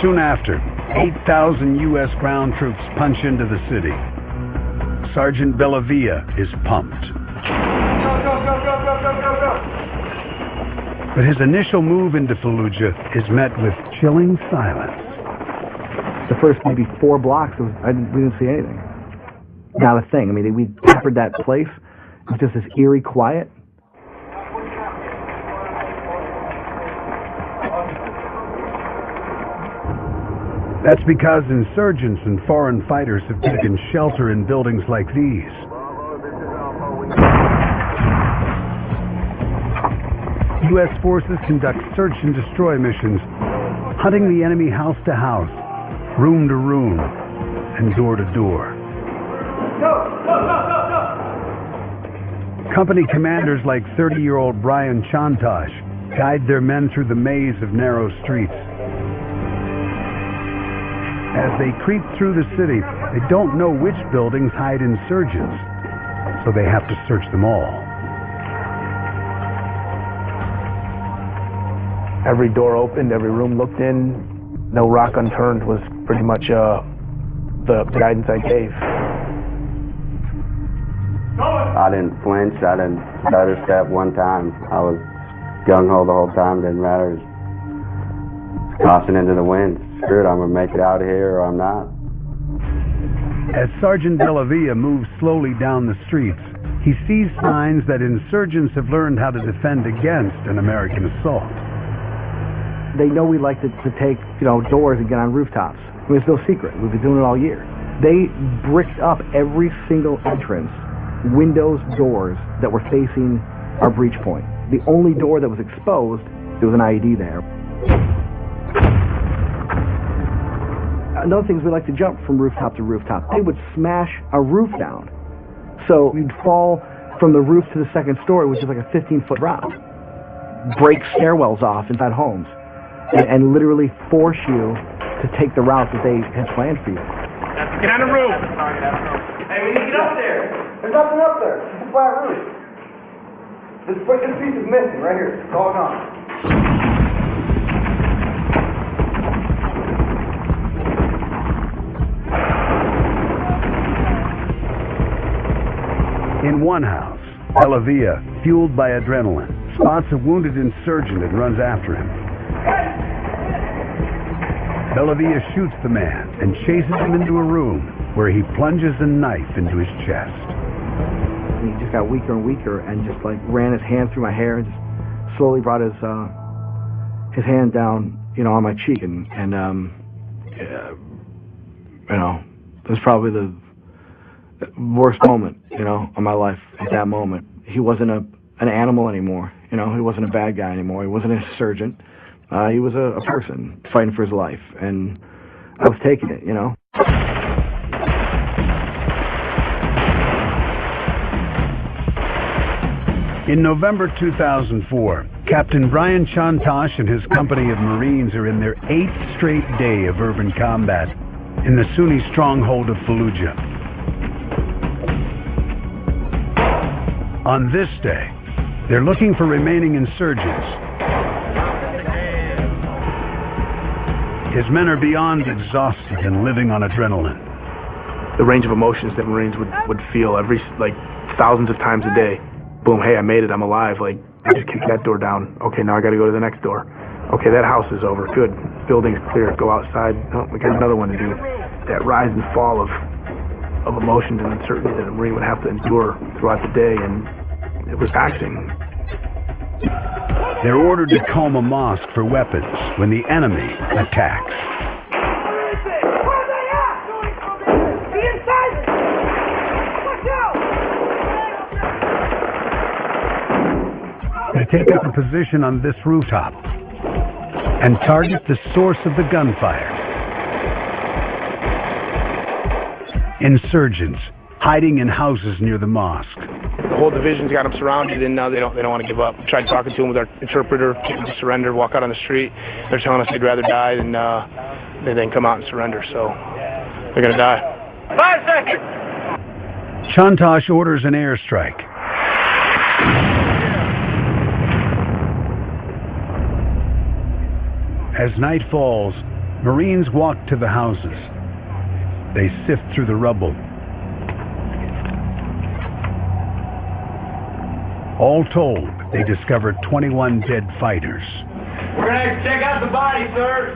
Soon after, 8,000 U.S. ground troops punch into the city. Sergeant Bellavia is pumped. Go, go, go, go, go, go, go, go! But his initial move into Fallujah is met with chilling silence. The first maybe 4 blocks, we didn't see anything. Not a thing. I mean, we peppered that place. It was just this eerie quiet. That's because insurgents and foreign fighters have taken shelter in buildings like these. U.S. forces conduct search and destroy missions, hunting the enemy house to house, room to room, and door to door. Company commanders like 30-year-old Brian Chantage guide their men through the maze of narrow streets. As they creep through the city, they don't know which buildings hide insurgents, so they have to search them all. Every door opened, every room looked in, no rock unturned was pretty much the guidance I gave. I didn't flinch, I didn't stutter step one time. I was gung-ho the whole time, didn't matter. Just tossing into the wind. Screw it, I'm gonna make it out of here or I'm not. As Sergeant Bellavia moves slowly down the streets, he sees signs that insurgents have learned how to defend against an American assault. They know we like to take, doors and get on rooftops. I mean, it's no secret. We've been doing it all year. They bricked up every single entrance, windows, doors that were facing our breach point. The only door that was exposed, there was an IED there. Another thing is we like to jump from rooftop to rooftop. They would smash a roof down. So you'd fall from the roof to the second story, which is like a 15-foot drop. Break stairwells off inside homes. And literally force you to take the route that they had planned for you. Get on the roof! Hey, we need to get up there! There's nothing up there. It's a flat roof. This piece is missing right here. It's all gone. In one house, Bellavia, fueled by adrenaline, spots a wounded insurgent and runs after him. Bellavia shoots the man and chases him into a room where he plunges a knife into his chest. And he just got weaker and weaker and just ran his hand through my hair and just slowly brought his hand down, on my cheek and it was probably the worst moment, of my life at that moment. He wasn't an animal anymore, he wasn't a bad guy anymore. He wasn't an insurgent. He was a person fighting for his life, and I was taking it, In November 2004, Captain Brian Chantage and his company of Marines are in their 8th straight day of urban combat in the Sunni stronghold of Fallujah. On this day, they're looking for remaining insurgents. His men are beyond exhausted and living on adrenaline. The range of emotions that Marines would feel thousands of times a day. Boom, hey, I made it, I'm alive. I just kicked that door down. Okay, now I gotta go to the next door. Okay, that house is over, good. Building's clear, go outside. Oh, we got another one to do. That rise and fall of emotions and uncertainty that a Marine would have to endure throughout the day, and it was taxing. They're ordered to comb a mosque for weapons when the enemy attacks. They take up a position on this rooftop and target the source of the gunfire. Insurgents hiding in houses near the mosque. The whole division's got them surrounded, and now they don't want to give up. We tried talking to them with our interpreter, get them to surrender, walk out on the street. They're telling us they'd rather die than come out and surrender, so they're going to die. 5 seconds! Chantage orders an airstrike. As night falls, Marines walk to the houses. They sift through the rubble. All told, they discover 21 dead fighters. We're gonna have to check out the body, sir.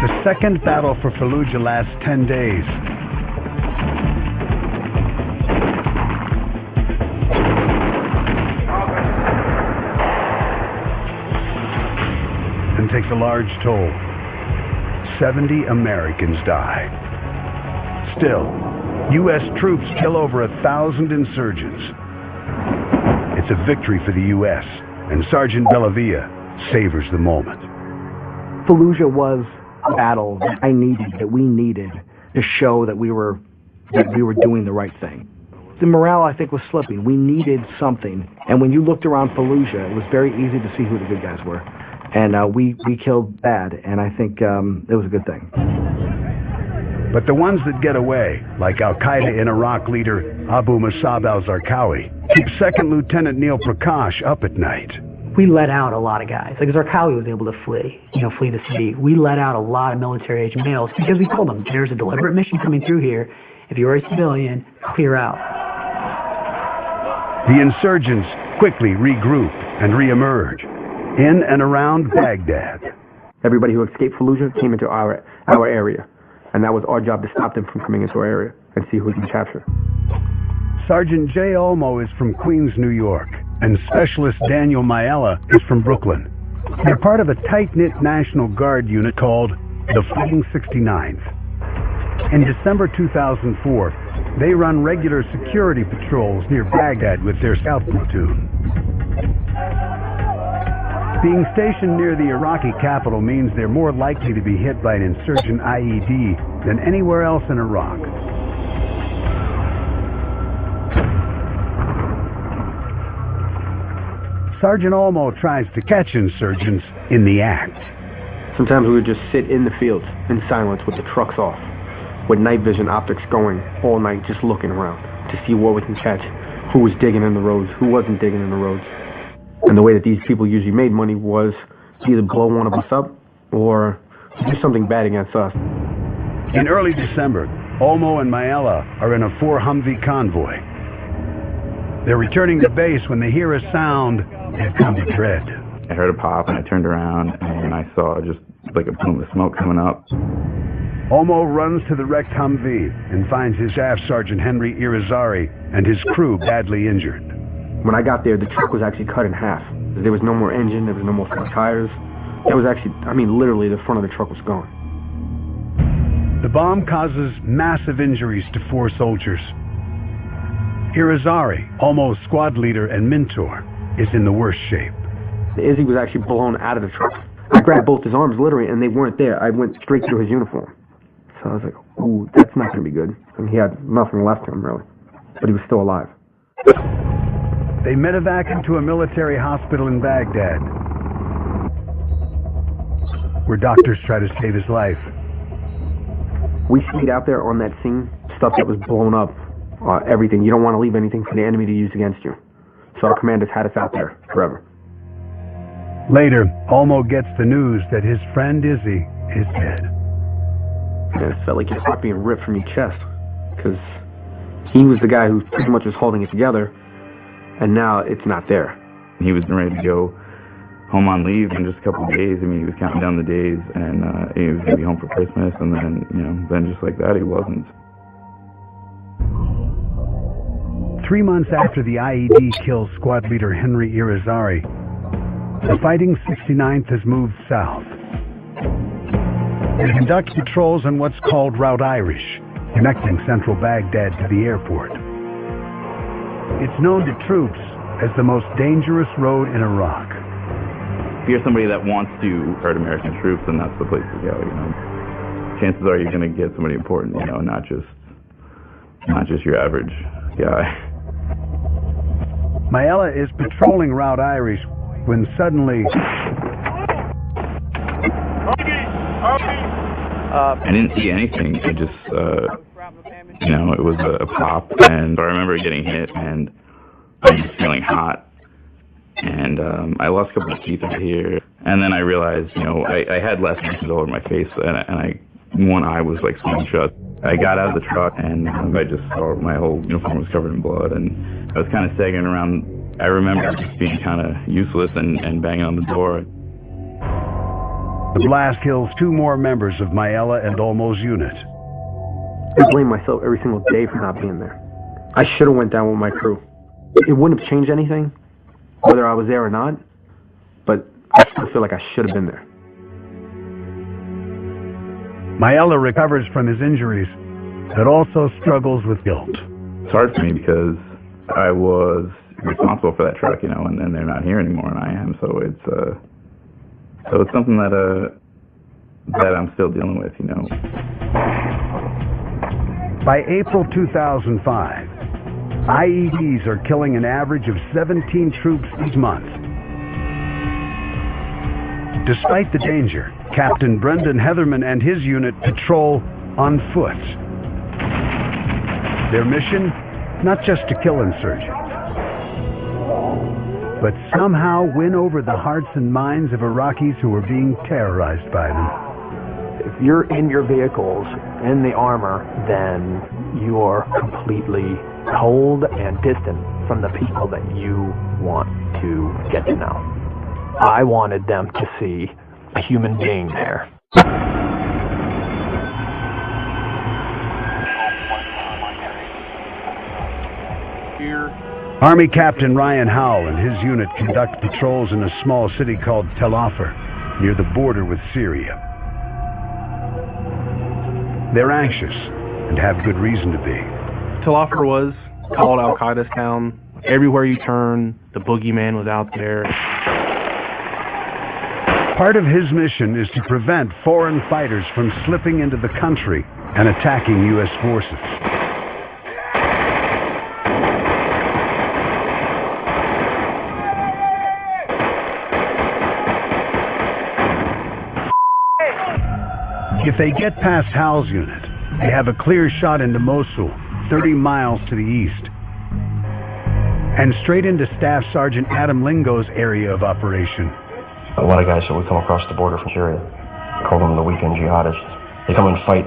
The second battle for Fallujah lasts 10 days. And takes a large toll. 70 Americans die. Still, U.S. troops kill over 1,000 insurgents. It's a victory for the U.S., and Sergeant Bellavia savors the moment. Fallujah was a battle that we needed to show that we were doing the right thing. The morale, I think, was slipping. We needed something. And when you looked around Fallujah, it was very easy to see who the good guys were. And we killed bad, and I think it was a good thing. But the ones that get away, like Al-Qaeda in Iraq leader Abu Musab al-Zarqawi, keep Second Lieutenant Neil Prakash up at night. We let out a lot of guys. Like Zarqawi was able to flee the city. We let out a lot of military-age males because we told them there's a deliberate mission coming through here. If you're a civilian, clear out. The insurgents quickly regroup and reemerge in and around Baghdad. Everybody who escaped Fallujah came into our area, and that was our job to stop them from coming into our area and see who we can capture. Sergeant Jay Olmo is from Queens, New York, and Specialist Daniel Mayella is from Brooklyn. They're part of a tight-knit National Guard unit called the Fighting 69th. In December 2004, they run regular security patrols near Baghdad with their scout platoon. Being stationed near the Iraqi capital means they're more likely to be hit by an insurgent IED than anywhere else in Iraq. Sergeant Olmo tries to catch insurgents in the act. Sometimes we would just sit in the field in silence with the trucks off, with night vision optics going all night, just looking around to see what we can catch, who was digging in the roads, who wasn't digging in the roads. And the way that these people usually made money was to either blow one of us up or do something bad against us. In early December, Olmo and Mayella are in a 4 Humvee convoy. They're returning to base when they hear a sound they've come to dread. I heard a pop and I turned around and I saw just like a plume of smoke coming up. Olmo runs to the wrecked Humvee and finds his Staff Sergeant Henry Irizarry and his crew badly injured. When I got there, the truck was actually cut in half. There was no more engine, there was no more front tires. It was actually, literally the front of the truck was gone. The bomb causes massive injuries to 4 soldiers. Irizarry, Olmo's squad leader and mentor, is in the worst shape. Izzy was actually blown out of the truck. I grabbed both his arms literally and they weren't there. I went straight through his uniform. So I was like, ooh, that's not going to be good. And he had nothing left to him really, but he was still alive. They medevac him to a military hospital in Baghdad, where doctors try to save his life. We stayed out there on that scene, stuff that was blown up, everything. You don't want to leave anything for the enemy to use against you. So our commanders had us out there forever. Later, Olmo gets the news that his friend Izzy is dead. And it felt like your heart being ripped from your chest, because he was the guy who pretty much was holding it together, and now it's not there. He was ready to go home on leave in just a couple of days. He was counting down the days, and he was going to be home for Christmas, and then just like that, he wasn't. 3 months after the IED kills squad leader Henry Irizarry, the Fighting 69th has moved south. They conduct patrols on what's called Route Irish, connecting central Baghdad to the airport. It's known to troops as the most dangerous road in Iraq. If you're somebody that wants to hurt American troops, then that's the place to go. Chances are you're going to get somebody important, not just your average guy. Mayella is patrolling Route Irish when suddenly... I didn't see anything. I just You know, it was a pop, and I remember getting hit, and I was feeling hot, and I lost a couple of teeth over here, and then I realized, you know, I had less bruises all over my face, and one eye was like sewn shut. I got out of the truck, and I just saw my whole uniform was covered in blood, and I was kind of staggering around. I remember just being kind of useless and banging on the door. The blast kills 2 more members of Mayella and Olmo's unit. I blame myself every single day for not being there. I should have went down with my crew. It wouldn't have changed anything, whether I was there or not, but I still feel like I should have been there. Mayella recovers from his injuries, but also struggles with guilt. It's hard for me because I was responsible for that truck, you know, and they're not here anymore, and I am, so it's something that I'm still dealing with, you know. By April 2005, IEDs are killing an average of 17 troops each month. Despite the danger, Captain Brendan Heatherman and his unit patrol on foot. Their mission, not just to kill insurgents, but somehow win over the hearts and minds of Iraqis who are being terrorized by them. If you're in your vehicles, in the armor, then you are completely cold and distant from the people that you want to get to know. I wanted them to see a human being there. Army Captain Ryan Howell and his unit conduct patrols in a small city called Tel Afar, near the border with Syria. They're anxious, and have good reason to be. Tel Afar was called Al-Qaeda's town. Everywhere you turn, the boogeyman was out there. Part of his mission is to prevent foreign fighters from slipping into the country and attacking U.S. forces. If they get past Howell's unit, they have a clear shot into Mosul, 30 miles to the east, and straight into Staff Sergeant Adam Lingo's area of operation. A lot of guys that would come across the border from Syria, call them the weekend jihadists. They come and fight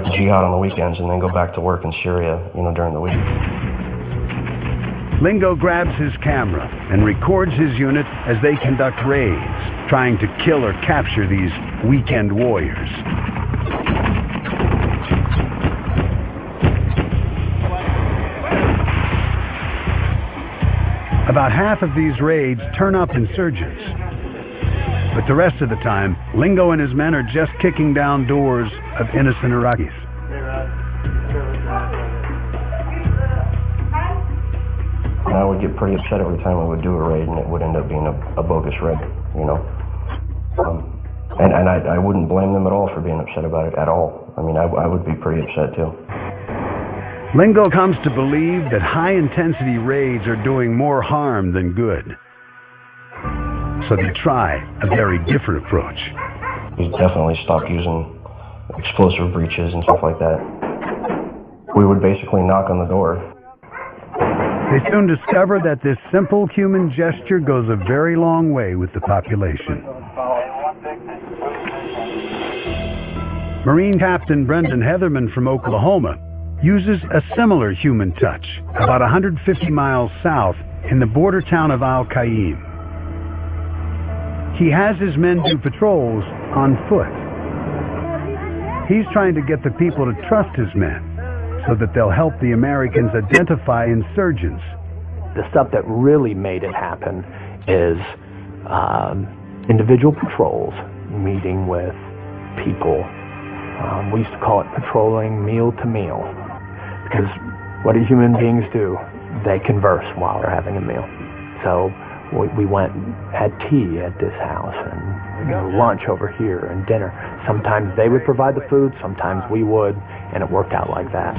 the jihad on the weekends and then go back to work in Syria, you know, during the week. Lingo grabs his camera and records his unit as they conduct raids, trying to kill or capture these weekend warriors. About half of these raids turn up insurgents. But the rest of the time, Lingo and his men are just kicking down doors of innocent Iraqis. And I would get pretty upset every time we would do a raid, and it would end up being a bogus raid, you know. And I wouldn't blame them at all for being upset about it at all. I mean, I would be pretty upset too. Lingo comes to believe that high-intensity raids are doing more harm than good. So they try a very different approach. We definitely stopped using explosive breaches and stuff like that. We would basically knock on the door. They soon discover that this simple human gesture goes a very long way with the population. Marine Captain Brendan Heatherman from Oklahoma uses a similar human touch about 150 miles south in the border town of Al-Qaim. He has his men do patrols on foot. He's trying to get the people to trust his men so that they'll help the Americans identify insurgents. The stuff that really made it happen is individual patrols, meeting with people. We used to call it patrolling meal to meal, because what do human beings do? They converse while they're having a meal. So we went and had tea at this house, and lunch over here, and dinner. Sometimes they would provide the food, sometimes we would, and it worked out like that.